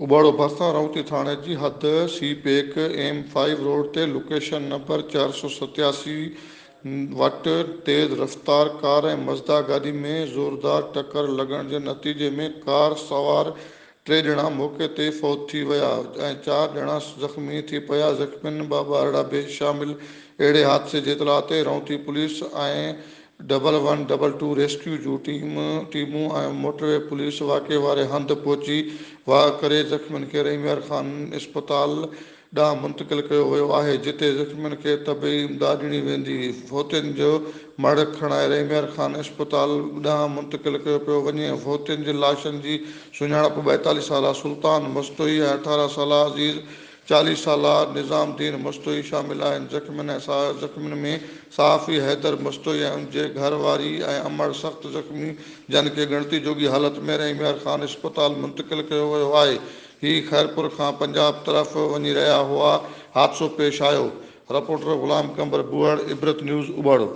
उबाड़ो भरिसां रौती थाणे जी हद सी-पेक M5 road ते लोकेशन नंबर 487 वटि तेज़ रफ़्तार कार ऐं मज़दा गाॾी में ज़ोरदार टक्कर लॻण जे नतीजे में कार सवार 3 ॼणा मौक़े ते फ़ौत थी विया ऐं 4 ॼणा ज़ख़्मी थी पिया। ज़ख़्मियुनि में 2 ॿारड़ा बि शामिल। अहिड़े हादसे जे इतिलाउ ते रौती पुलिस ऐं 1122 रेस्क्यू जूं टीमूं ऐं मोटरवे पुलिस वाक़े वारे हंधि पहुची वाह करे ज़ख़्मियुनि खे रहीमयार ख़ान इस्पताल ॾांहुं मुंतक़िल कयो वियो आहे, जिते ज़ख़्मियुनि खे तबी इमदाद ॾिनी वेंदी। फ़ौतियुनि जो मड़ खणाए रहीमयार ख़ान इस्पताल ॾांहुं मुंतक़िल कयो पियो वञे। फ़ौतियुनि जी लाशनि जी सुञाणप 42 साला सुल्तान मस्तोई ऐं 18 साला अज़ीज़ 40 साला निज़ामुद्दीन मस्तोई शामिल आहिनि। ज़ख़्मियुनि में सहाफ़ी हैदर मस्तोई ऐं उनजे घरवारी ऐं अमड़ सख़्त ज़ख़्मी, जन खे ॻणती जोगी हालत में रहीमयार ख़ान इस्पताल मुंतक़िल कयो वियो आहे। ही खैरपुर खां पंजाब तरफ़ वञी रहिया हुआ। हादसो पेश आयो। रिपोर्टर ग़ुलाम कंबर बुअड़, इबरत न्यूज़, उबाड़ो।